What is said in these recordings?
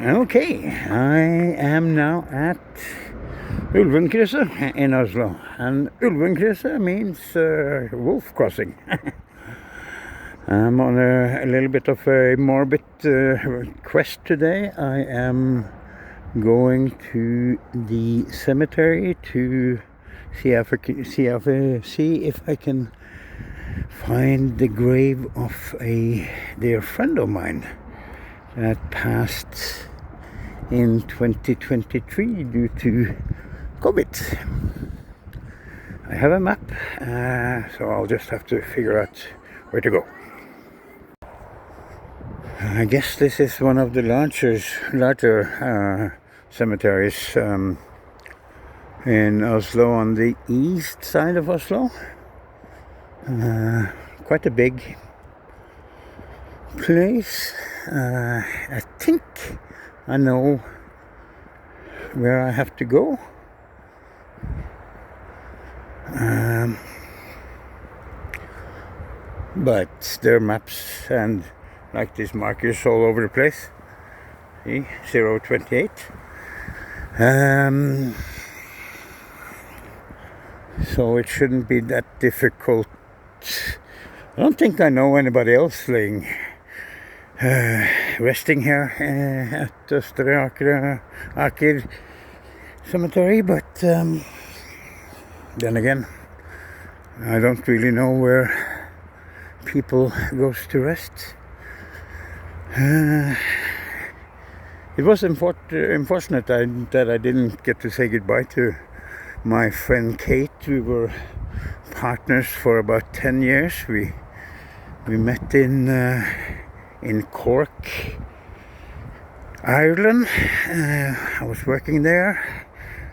Okay, I am now at Ulvenkrysset in Oslo, and Ulvenkrysset means wolf crossing. I'm on a little bit of a morbid quest today. I am going to the cemetery to see if I can find the grave of a dear friend of mine that passed in 2023 due to COVID. I have a map, so I'll just have to figure out where to go. I guess this is one of the larger cemeteries in Oslo, on the east side of Oslo. Quite a big place. I think I know where I have to go. But there are maps and like these markers all over the place. See, 028. So it shouldn't be that difficult. I don't think I know anybody else laying resting here at Oslo Aker Cemetery, but then again, I don't really know where people goes to rest. It was unfortunate that I didn't get to say goodbye to my friend Kate. We were partners for about 10 years. We met in Cork, Ireland. I was working there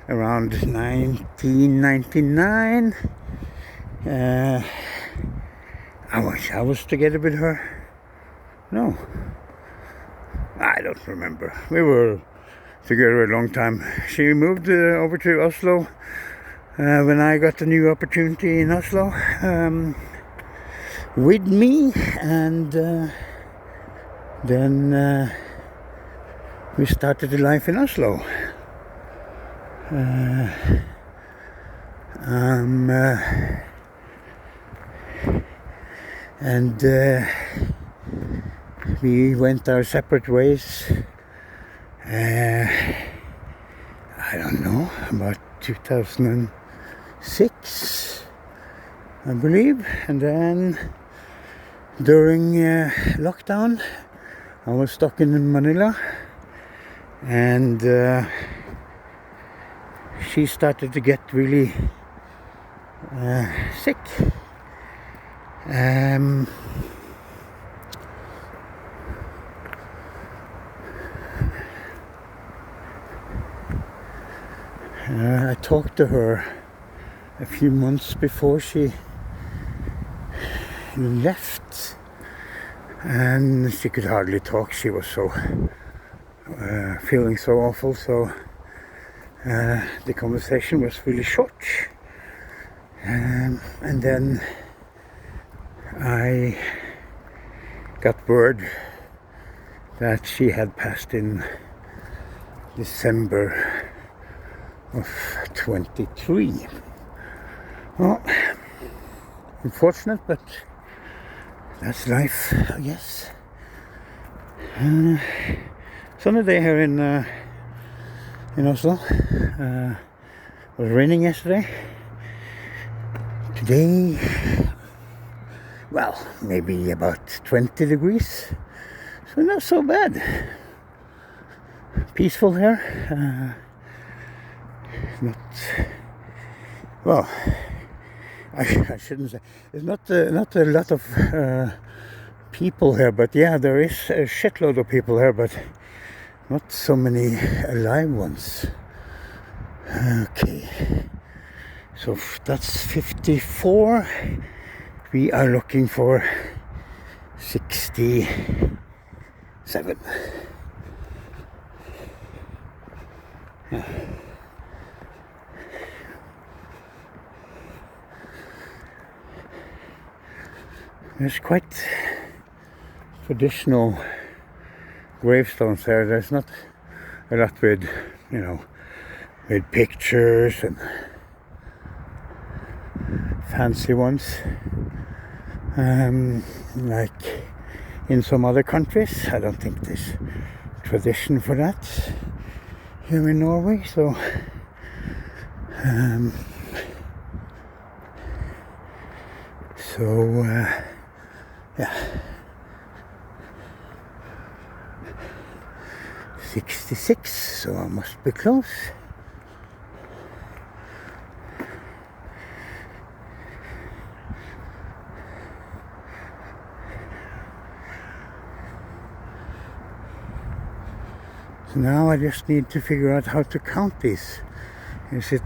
around 1999. I was together with her. No, I don't remember. We were together a long time. She moved over to Oslo when I got a new opportunity in Oslo with me, and then we started a life in Oslo. And we went our separate ways. I don't know, about 2006, I believe. And then during lockdown, I was stuck in Manila, and she started to get really sick. I talked to her a few months before she left, and she could hardly talk. She was so feeling so awful, so the conversation was really short. And then I got word that she had passed in December of 23. Well, unfortunate, but that's life, I guess. Sunny day here in Oslo. It was raining yesterday. Today, well, maybe about 20 degrees, so not so bad. Peaceful here. Not well. I shouldn't say. There's not a lot of people here, but yeah, there is a shitload of people here. But not so many alive ones. Okay, so that's 54. We are looking for 67. Yeah. There's quite traditional gravestones there. There's not a lot with, with pictures and fancy ones, like in some other countries. I don't think there's tradition for that here in Norway, so yeah, 66, so I must be close. So now I just need to figure out how to count these. Is it...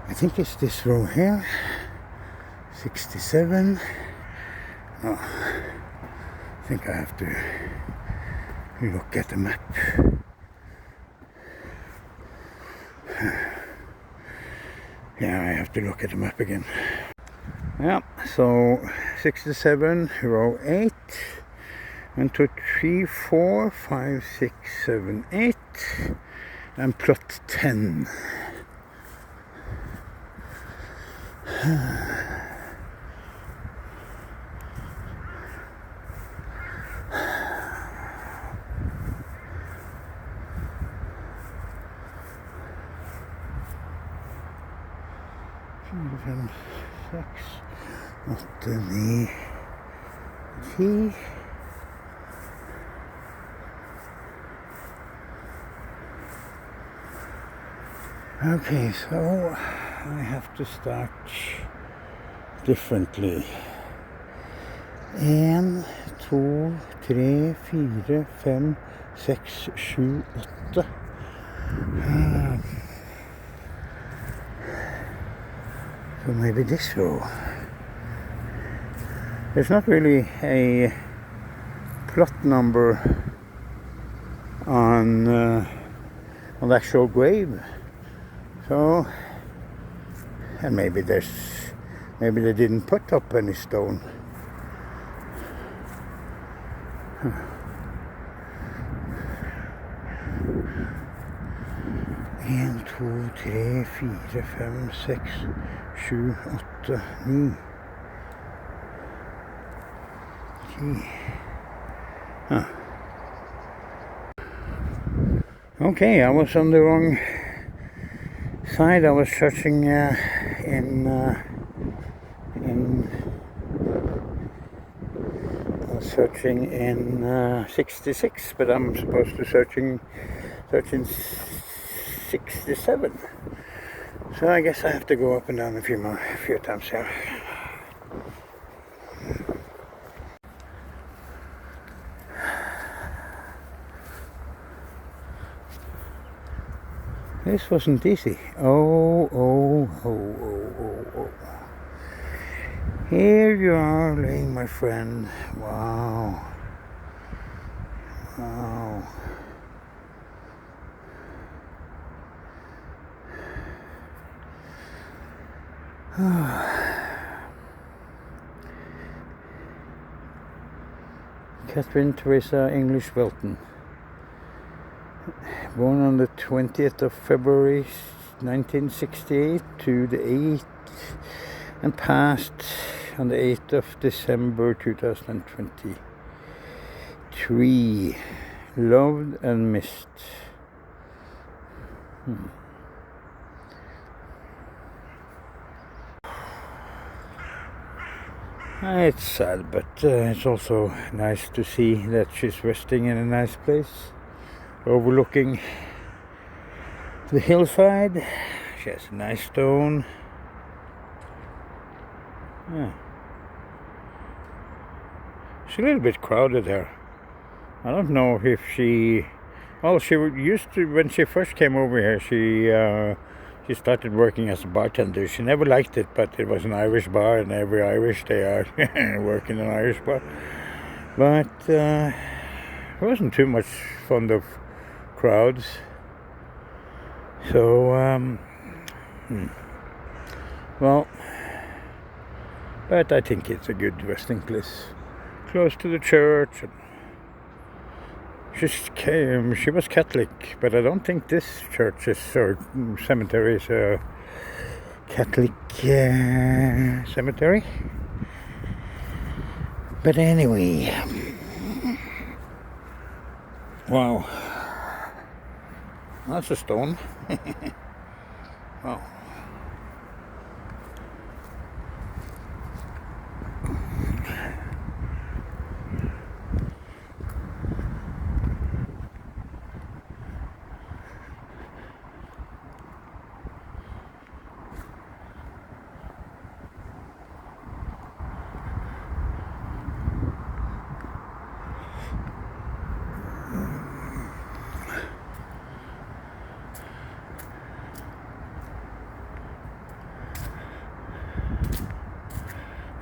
I think it's this row here. 67. Oh, I think I have to look at the map. Yeah, I have to look at the map again. Yeah, so 67, row 8. 1, 2, 3, 4, 5, 6, 7, 8. And plot 10. Fem, 6, 8, 9, 10. Okay, so I have to start differently. 1, 2, 3, 4, 5, 6, 7, 8. So maybe this row. There's not really a plot number on the actual grave. So, and maybe they didn't put up any stone. 1, 2, 3, 4, 5, 6, 7, 8, 9, 10. Huh. Okay, I was on the wrong side. I was searching in 66, but I'm supposed to search in 67. So I guess I have to go up and down a few times here. This wasn't easy. Oh. Here you are laying, my friend. Wow. Catherine Teresa English Welton. Born on the 20th of February 1968 to the 8th, and passed on the 8th of December 2023. Loved and missed. It's sad, but it's also nice to see that she's resting in a nice place, overlooking the hillside. She has a nice stone. Yeah. It's a little bit crowded here. I don't know if she... Well, she used to, when she first came over here, she started working as a bartender. She never liked it, but it was an Irish bar, and every Irish, they are working in an Irish bar. But I wasn't too much fond of crowds. So, well, but I think it's a good resting place. Close to the church. She was Catholic, but I don't think this church is, or cemetery is a Catholic cemetery. But anyway, wow, that's a stone. Wow.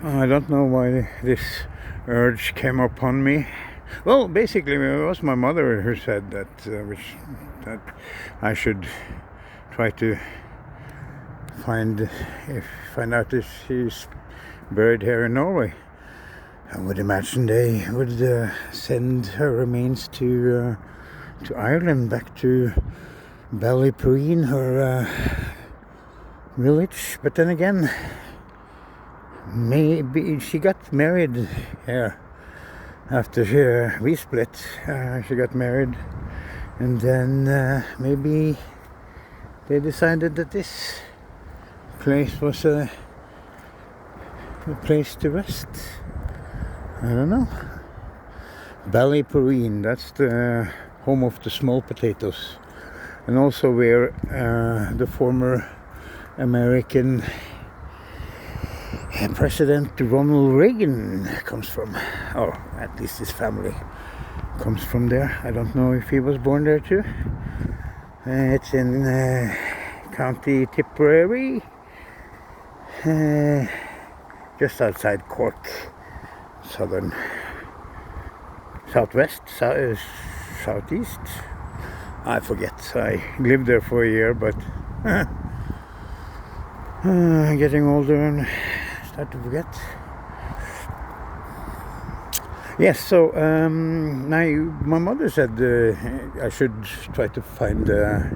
I don't know why this urge came upon me. Well, basically, it was my mother who said that, that I should try to find out if she's buried here in Norway. I would imagine they would send her remains to Ireland, back to Ballypreen, her village. But then again, maybe she got married here after we split. She got married, and then maybe they decided that this place was a place to rest. I don't know. Ballypreen, that's the home of the small potatoes, and also where the former American President Ronald Reagan comes from. Or at least his family comes from there. I don't know if he was born there too. It's in County Tipperary, just outside Cork, southwest, southeast. I forget. I lived there for a year, but getting older and start to forget. Yes, so my mother said I should try to find the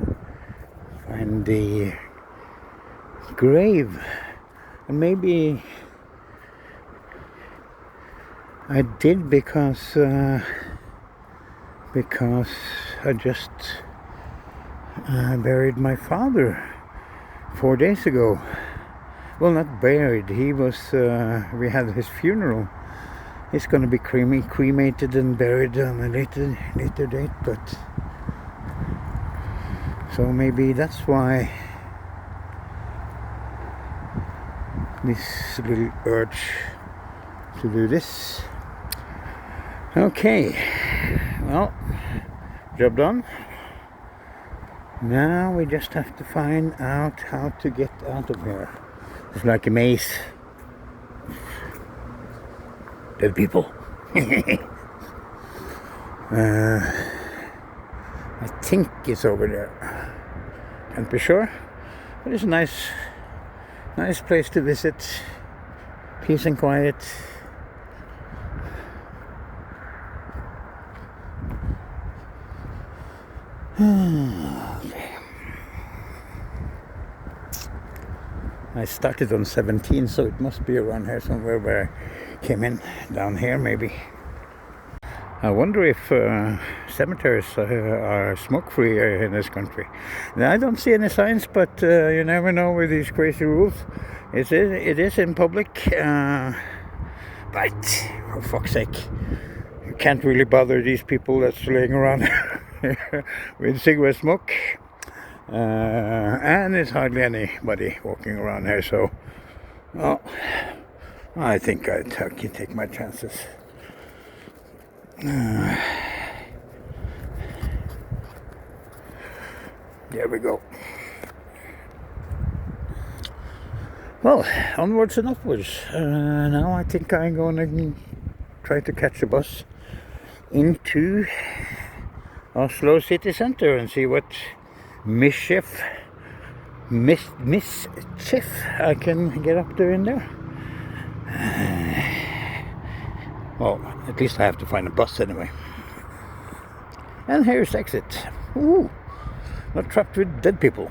grave, and maybe I did because I just buried my father 4 days ago. Well, not buried. He was. We had his funeral. He's going to be cremated and buried on a later date. But so maybe that's why this little urge to do this. Okay. Well, job done. Now we just have to find out how to get out of here. It's like a maze. Dead people. I think it's over there. Can't be sure. But it's a nice place to visit. Peace and quiet. Okay. I started on 17, so it must be around here somewhere where I came in. Down here, maybe. I wonder if cemeteries are smoke-free in this country. Now, I don't see any signs, but you never know with these crazy rules. It is in public, but for fuck's sake, you can't really bother these people that's laying around with cigarette smoke. And there's hardly anybody walking around here, so well, I think I can take my chances. There we go. Well, onwards and upwards. Now I think I'm gonna try to catch a bus into Oslo city centre and see what mischief I can get up there in there. Well, at least I have to find a bus anyway. And here's exit. Ooh, not trapped with dead people.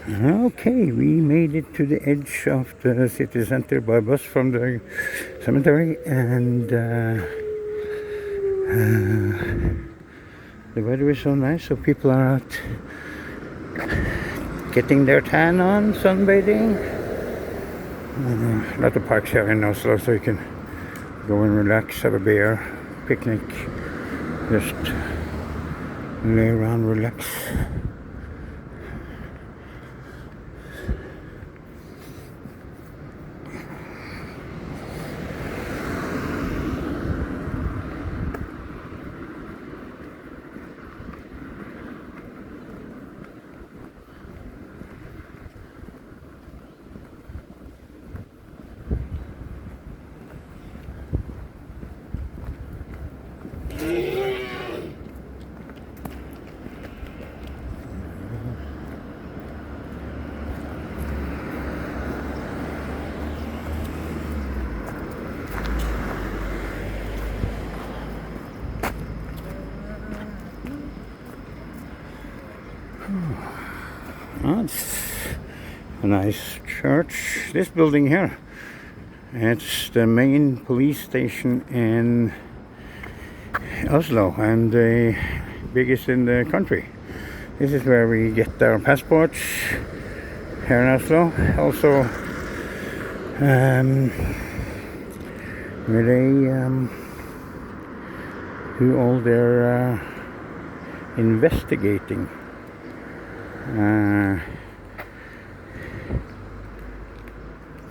Okay, we made it to the edge of the city center by bus from the cemetery, and the weather is so nice, so people are out getting their tan on, sunbathing. A lot of parks here in Oslo, so you can go and relax, have a beer, picnic, just lay around, relax. It's a nice church. This building here, it's the main police station in Oslo and the biggest in the country. This is where we get our passports here in Oslo. Also, where they do all their investigating.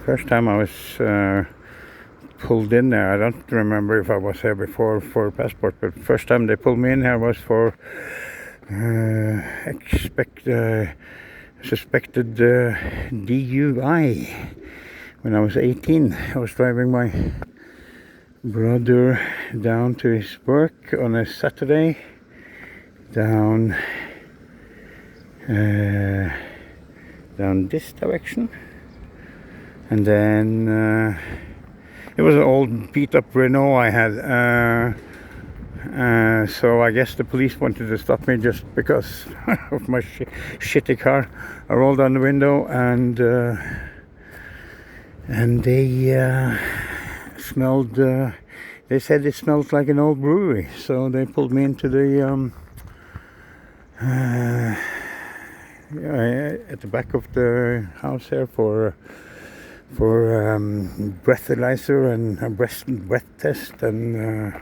First time I was pulled in there, I don't remember if I was here before for passport, but first time they pulled me in here was for suspected DUI. When I was 18, I was driving my brother down to his work on a Saturday, down this direction, and then it was an old beat up Renault I had, so I guess the police wanted to stop me just because of my shitty car. I rolled down the window, and they smelled, they said it smelled like an old brewery, so they pulled me into the at the back of the house here for breathalyzer and a breath test and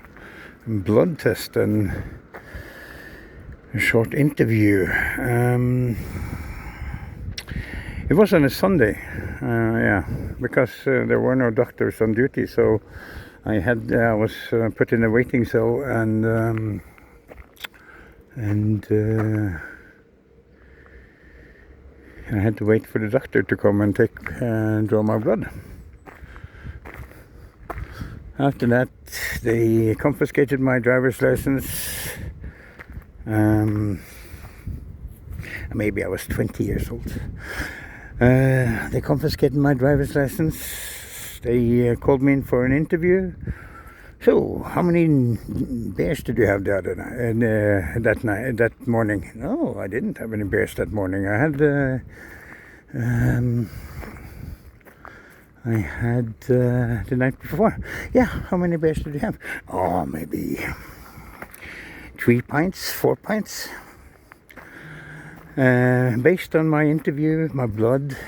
blood test and a short interview. It was on a Sunday, yeah, because there were no doctors on duty, so I was put in a waiting cell, and I had to wait for the doctor to come and draw my blood. After that, they confiscated my driver's license. Maybe I was 20 years old. They confiscated my driver's license. They called me in for an interview. So, how many beers did you have the other night, that morning? No, I didn't have any beers that morning. I had the night before. Yeah, how many beers did you have? Oh, maybe 3 pints, 4 pints. Based on my interview, my blood,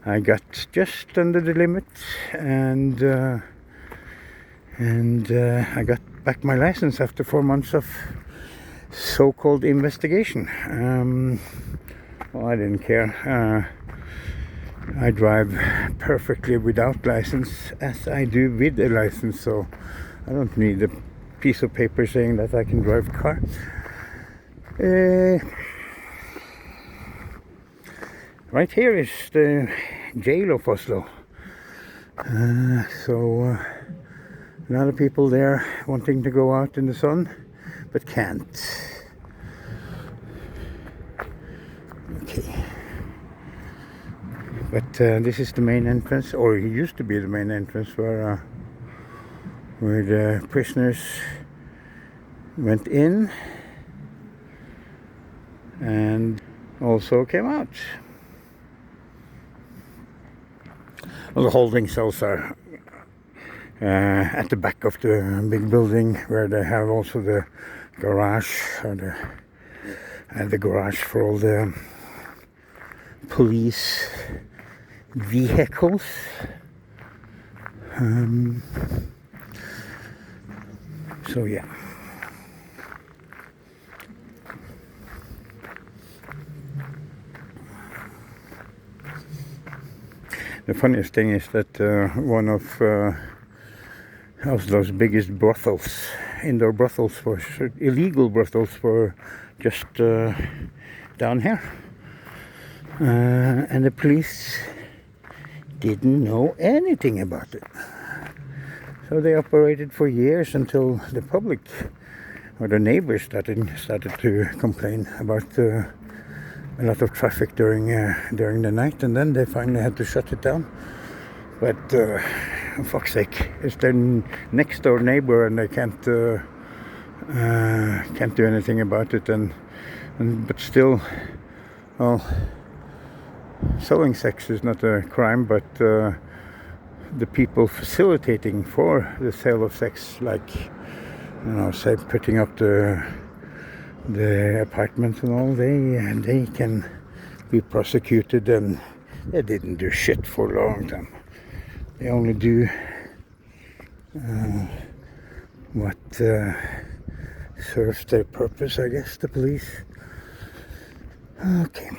I got just under the limit, and I got back my license after 4 months of so-called investigation. Well, I didn't care. I drive perfectly without license, as I do with a license, so I don't need a piece of paper saying that I can drive a car. Right here is the jail of Oslo. So a lot of people there wanting to go out in the sun, but can't. Okay. But this is the main entrance, or it used to be the main entrance, where the prisoners went in and also came out. Well, the holding cells are at the back of the big building, where they have also the garage, or the garage for all the police vehicles. So yeah. The funniest thing is that one of Oslo's biggest brothels, indoor brothels, illegal brothels, were just down here. And the police didn't know anything about it. So they operated for years until the public, or the neighbors, started to complain about a lot of traffic during the night, and then they finally had to shut it down. But for fuck's sake, it's their next door neighbor, and they can't do anything about it. But still, well, selling sex is not a crime, but the people facilitating for the sale of sex, like, say, putting up the apartments and all, they can be prosecuted, and they didn't do shit for a long time. They only do what serves their purpose, I guess, the police. Okay.